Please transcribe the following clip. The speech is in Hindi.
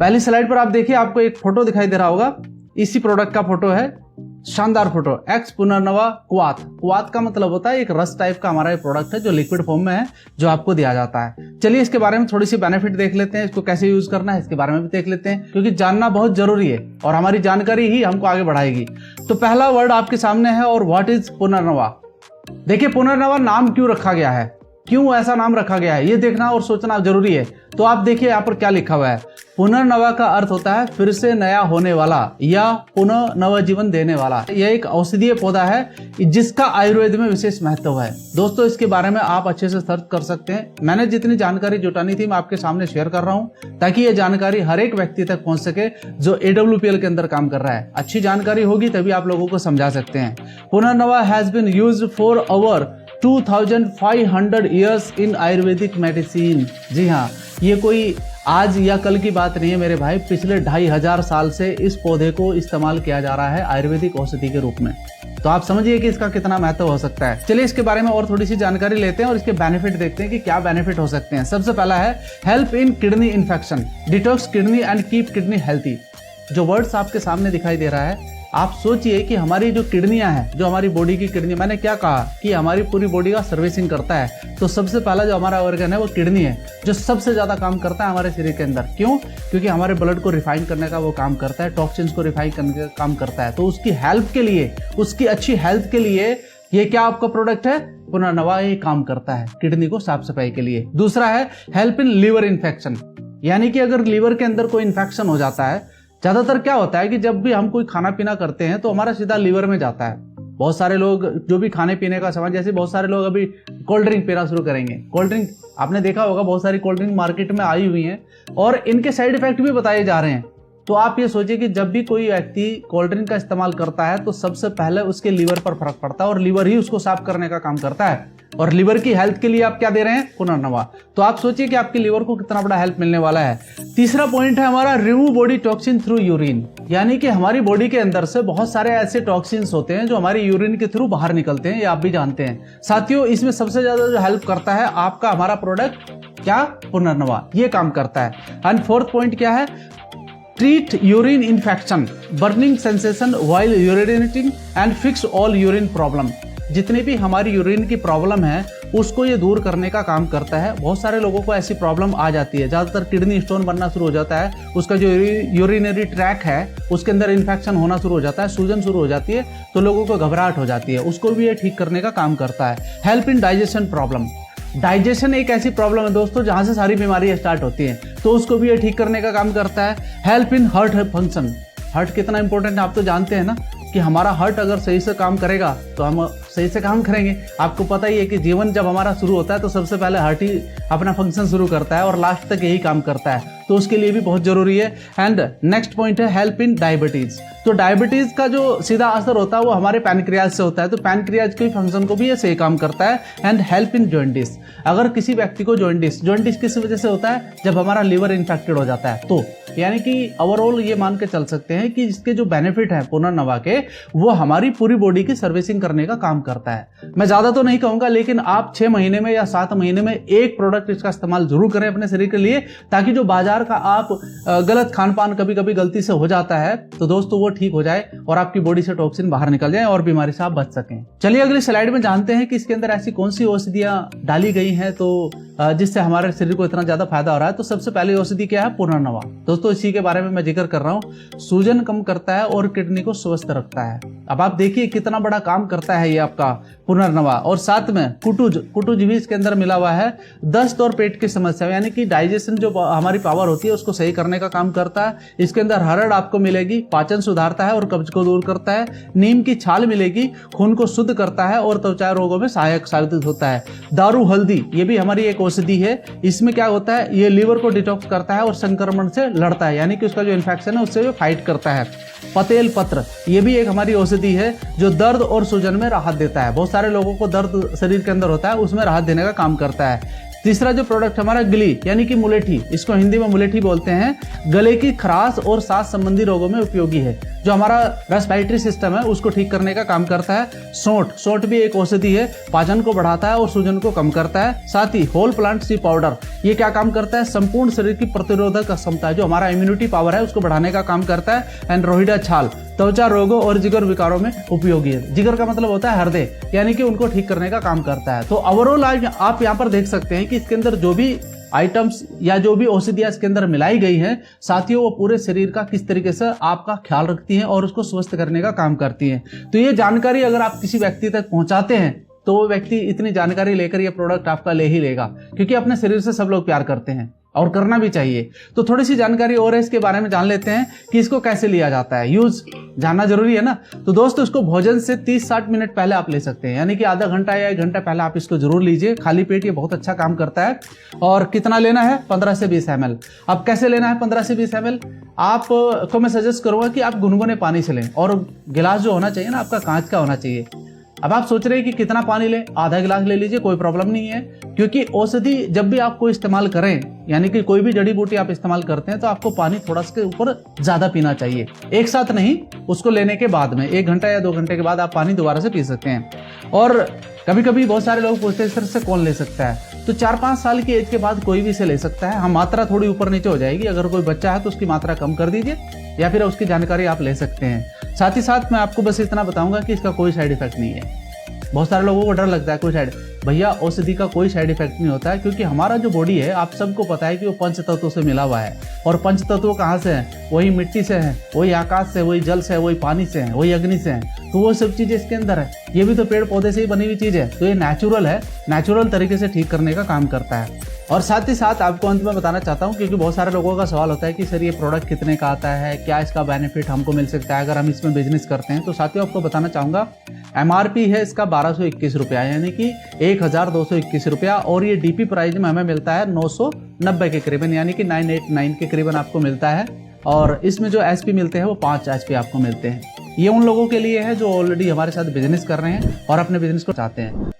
पहली स्लाइड पर आप देखिए, आपको एक फोटो दिखाई दे रहा होगा, इसी प्रोडक्ट का फोटो है, शानदार फोटो। एक्स पुनर्नवा क्वाथ। क्वाथ का मतलब होता है एक रस टाइप का हमारा प्रोडक्ट है जो लिक्विड फॉर्म में है, जो आपको दिया जाता है। चलिए इसके बारे में थोड़ी सी बेनिफिट देख लेते हैं, इसको कैसे यूज करना है इसके बारे में भी देख लेते हैं, क्योंकि जानना बहुत जरूरी है और हमारी जानकारी ही हमको आगे बढ़ाएगी। तो पहला वर्ड आपके सामने है, और व्हाट इज पुनर्नवा। देखिए पुनर्नवा नाम क्यों रखा गया है, क्यों ऐसा नाम रखा गया है, ये देखना और सोचना जरूरी है। तो आप देखिए यहाँ पर क्या लिखा हुआ है। पुनर्नवा का अर्थ होता है फिर से नया होने वाला या पुनः नव जीवन देने वाला। यह एक औषधीय पौधा है जिसका आयुर्वेद में विशेष महत्व है। दोस्तों इसके बारे में आप अच्छे से सर्च कर सकते हैं। मैंने जितनी जानकारी जुटानी थी मैं आपके सामने शेयर कर रहा हूं, ताकि ये जानकारी हर एक व्यक्ति तक पहुंच सके जो AWPL के अंदर काम कर रहा है। अच्छी जानकारी होगी तभी आप लोगों को समझा सकते हैं। Punarnava has been used for over 2500 years in Ayurvedic medicine. जी हाँ, ये कोई आज या कल की बात नहीं है मेरे भाई, पिछले 2500 साल से इस पौधे को इस्तेमाल किया जा रहा है आयुर्वेदिक औषधि के रूप में। तो आप समझिए कि इसका कितना महत्व हो सकता है। चलिए इसके बारे में और थोड़ी सी जानकारी लेते हैं और इसके बेनिफिट देखते हैं कि क्या बेनिफिट हो सकते हैं। सबसे पहला है help in kidney infection, detox kidney and keep kidney healthy. जो वर्ड्स आपके सामने दिखाई दे रहा है, आप सोचिए कि हमारी जो किडनियां हैं, जो हमारी बॉडी की किडनी, मैंने क्या कहा कि हमारी पूरी बॉडी का सर्विसिंग करता है। तो सबसे पहला जो हमारा ऑर्गन है वो किडनी है, जो सबसे ज्यादा काम करता है हमारे शरीर के अंदर। क्यों? क्योंकि हमारे ब्लड को रिफाइन करने का वो काम करता है, टॉक्सिन्स को रिफाइन करने का काम करता है। तो उसकी हेल्प के लिए, उसकी अच्छी हेल्थ के लिए ये क्या आपका प्रोडक्ट है, पुनर्नवा, ये काम करता है किडनी को साफ सफाई के लिए। दूसरा है हेल्प इन लीवर इन्फेक्शन, यानी कि अगर लीवर के अंदर कोई इन्फेक्शन हो जाता है, ज्यादातर क्या होता है कि जब भी हम कोई खाना पीना करते हैं तो हमारा सीधा लीवर में जाता है। बहुत सारे लोग जो भी खाने पीने का सामान, जैसे बहुत सारे लोग अभी कोल्ड ड्रिंक पीना शुरू करेंगे। कोल्ड ड्रिंक आपने देखा होगा, बहुत सारी कोल्ड ड्रिंक मार्केट में आई हुई हैं और इनके साइड इफेक्ट भी बताए जा रहे हैं। तो आप ये सोचिए कि जब भी कोई व्यक्ति कोल्ड ड्रिंक का इस्तेमाल करता है तो सबसे पहले उसके लीवर पर फर्क पड़ता है और लीवर ही उसको साफ करने का काम करता है। और लीवर की हेल्थ के लिए आप क्या दे रहे हैं, पुनर्नवा। तो आप सोचिए कि आपके लीवर को कितना बड़ा हेल्प मिलने वाला है। तीसरा पॉइंट है हमारा remove body toxin through urine, यानी कि हमारी बॉडी के अंदर से बहुत सारे ऐसे टॉक्सिन्स होते हैं जो हमारी यूरिन के थ्रू बाहर निकलते हैं, ये आप भी जानते हैं। साथियों इसमें सबसे ज्यादा जो हेल्प करता है आपका हमारा प्रोडक्ट क्या, पुनर्नवा, ये काम करता है। एंड फोर्थ पॉइंट क्या है, treat urine infection, burning sensation while urinating and fix all urine problem. जितनी भी हमारी यूरिन की प्रॉब्लम है उसको ये दूर करने का काम करता है। बहुत सारे लोगों को ऐसी प्रॉब्लम आ जाती है, ज़्यादातर किडनी स्टोन बनना शुरू हो जाता है, उसका जो यूरिनरी ट्रैक है उसके अंदर इन्फेक्शन होना शुरू हो जाता है, सूजन शुरू हो जाती है, तो लोगों को घबराहट हो जाती है, उसको भी ये ठीक करने का काम करता है। Help in digestion problem, digestion एक ऐसी प्रॉब्लम है दोस्तों जहां से सारी बीमारियां स्टार्ट होती हैं, तो उसको भी ये ठीक करने का काम करता है। Help in heart function, heart कितना इंपॉर्टेंट है आप तो जानते हैं ना, कि हमारा हार्ट अगर सही से काम करेगा तो हम सही से काम करेंगे। आपको पता ही है कि जीवन जब हमारा शुरू होता है तो सबसे पहले हार्ट ही अपना फंक्शन शुरू करता है और लास्ट तक यही काम करता है, तो उसके लिए भी बहुत जरूरी है। एंड नेक्स्ट पॉइंट है हेल्प इन डायबिटीज। तो डायबिटीज का जो सीधा असर होता है वो हमारे पैनक्रियाज से होता है, तो पैनक्रियाज के फंक्शन को भी ये सही काम करता है। एंड हेल्प इन जॉइंटिस, अगर किसी व्यक्ति को जॉइंटिस किस वजह से होता है, जब हमारा लीवर इन्फेक्टेड हो जाता है, तो यानी कि ओवरऑल ये मान के चल सकते हैं कि इसके जो बेनिफिट है पुनर्नवा के, वो हमारी पूरी बॉडी की सर्विसिंग करने का काम करता है। मैं ज्यादा तो नहीं कहूंगा, लेकिन आप 6 महीने में या 7 महीने में एक प्रोडक्ट इसका इस्तेमाल जरूर करें अपने शरीर के लिए, ताकि जो बाजार का आप गलत खान पान कभी कभी गलती से हो जाता है तो दोस्तों वो ठीक हो जाए और आपकी बॉडी से टॉक्सिन बाहर निकल जाए और बीमारी से आप बच सकें। चलिए अगली स्लाइड में जानते हैं कि इसके अंदर ऐसी कौन सी औषधियां डाली गई हैं तो जिससे हमारे शरीर को इतना ज्यादा फायदा हो रहा है। तो सबसे पहली औषधि क्या है, पुनर्नवा। दोस्तों इसी के बारे में मैं जिक्र कर रहा हूँ। सूजन कम करता है और किडनी को स्वस्थ रखता है। अब आप देखिए कितना बड़ा काम करता है ये आपका पुनर्नवा। और साथ में कुटुज भी इसके अंदर मिला हुआ है। दस्त और पेट की समस्या, यानी कि डाइजेशन जो हमारी पावर होती है उसको सही करने का काम करता है। इसके अंदर हरड़ आपको मिलेगी, पाचन सुधारता है और कब्ज को दूर करता है। नीम की छाल मिलेगी, खून को शुद्ध करता है और त्वचा रोगों में सहायक साबित होता है। दारू हल्दी, ये भी हमारी एक औषधि है। इसमें क्या होता है, ये लीवर को डिटॉक्स करता है और संक्रमण से लड़ता है, यानी कि उसका जो इन्फेक्शन है उससे फाइट करता है। पतेल पत्र, ये भी एक हमारी औषधि है जो दर्द और सूजन में राहत देता है। बहुत सारे लोगों को दर्द शरीर के अंदर होता है, उसमें राहत देने का काम करता है। तीसरा जो प्रोडक्ट हमारा गिली यानी कि मुलेठी, इसको हिंदी में मुलेठी बोलते हैं, गले की खराश और सांस संबंधी रोगों में उपयोगी है। जो हमारा रेस्पिरेटरी सिस्टम है उसको ठीक करने का काम करता है। सौंठ भी एक औषधि है, पाचन को बढ़ाता है और सूजन को कम करता है। साथ ही होल प्लांट सी पाउडर, ये क्या काम करता है, संपूर्ण शरीर की प्रतिरोधक क्षमता है, जो हमारा इम्यूनिटी पावर है उसको बढ़ाने का काम करता है। एंड रोहिडा छाल त्वचा रोगों और जिगर विकारों में उपयोगी है। जिगर का मतलब होता है हृदय, यानी कि उनको ठीक करने का काम करता है। तो ओवरऑल आप यहाँ पर देख सकते हैं कि इसके अंदर जो भी आइटम्स या जो भी औषधियां इसके अंदर मिलाई गई हैं, साथियों, वो पूरे शरीर का किस तरीके से आपका ख्याल रखती हैं और उसको स्वस्थ करने का काम करती हैं। तो ये जानकारी अगर आप किसी व्यक्ति तक पहुंचाते हैं तो वो व्यक्ति इतनी जानकारी लेकर ये प्रोडक्ट आपका ले ही लेगा, क्योंकि अपने शरीर से सब लोग प्यार करते हैं और करना भी चाहिए। तो थोड़ी सी जानकारी और है इसके बारे में जान लेते हैं कि इसको कैसे लिया जाता है। यूज जानना जरूरी है ना। तो दोस्तों, इसको भोजन से 30-60 मिनट पहले आप ले सकते हैं, यानी कि आधा घंटा या 1 घंटा पहले आप इसको जरूर लीजिए। खाली पेट ये बहुत अच्छा काम करता है। और कितना लेना है, 15 से 20 ml। अब कैसे लेना है 15 से 20 ml? आपको मैं सजेस्ट करूंगा कि आप गुनगुने पानी से लें, और गिलास जो होना चाहिए ना आपका कांच का होना चाहिए। अब आप सोच रहे हैं कि कितना पानी लें, आधा गिलास ले लीजिए, कोई प्रॉब्लम नहीं है। क्योंकि औषधि जब भी आपको इस्तेमाल करें, यानी कि कोई भी जड़ी बूटी आप इस्तेमाल करते हैं, तो आपको पानी थोड़ा सा के ऊपर ज्यादा पीना चाहिए। एक साथ नहीं, उसको लेने के बाद में 1 घंटा या 2 घंटे के बाद आप पानी दोबारा से पी सकते हैं। और कभी कभी बहुत सारे लोग पूछते हैं सर से कौन ले सकता है, तो 4-5 साल की एज के बाद कोई भी इसे ले सकता है। हम मात्रा थोड़ी ऊपर नीचे हो जाएगी, अगर कोई बच्चा है तो उसकी मात्रा कम कर दीजिए, या फिर उसकी जानकारी आप ले सकते हैं। साथ ही साथ मैं आपको बस इतना बताऊंगा कि इसका कोई साइड इफेक्ट नहीं है। बहुत सारे लोगों को डर लगता है कोई साइड, भैया औषधि का कोई साइड इफेक्ट नहीं होता है, क्योंकि हमारा जो बॉडी है आप सबको पता है कि वो पंच तत्वों से मिला हुआ है। और पंच तत्व कहाँ से हैं? वही मिट्टी से हैं, वही आकाश से, वही जल से, वही पानी से हैं, वही अग्नि से हैं। तो वो सब चीजें इसके अंदर है। ये भी तो पेड़ पौधे से ही बनी हुई चीज है, तो ये नेचुरल है, नेचुरल तरीके से ठीक करने का काम करता है। और साथ ही साथ आपको अंत में बताना चाहता हूँ, क्योंकि बहुत सारे लोगों का सवाल होता है कि सर ये प्रोडक्ट कितने का आता है, क्या इसका बेनिफिट हमको मिल सकता है अगर हम इसमें बिजनेस करते हैं। तो साथियों, आपको बताना चाहूँगा, MRP है इसका 1221 रुपया, यानी कि 1221 रुपया। और ये DP प्राइस में हमें मिलता है 990 के करीबन, यानी कि 989 के करीबन आपको मिलता है। और इसमें जो SP मिलते हैं वो 5 SP आपको मिलते हैं। ये उन लोगों के लिए है जो ऑलरेडी हमारे साथ बिजनेस कर रहे हैं और अपने बिजनेस को चाहते हैं।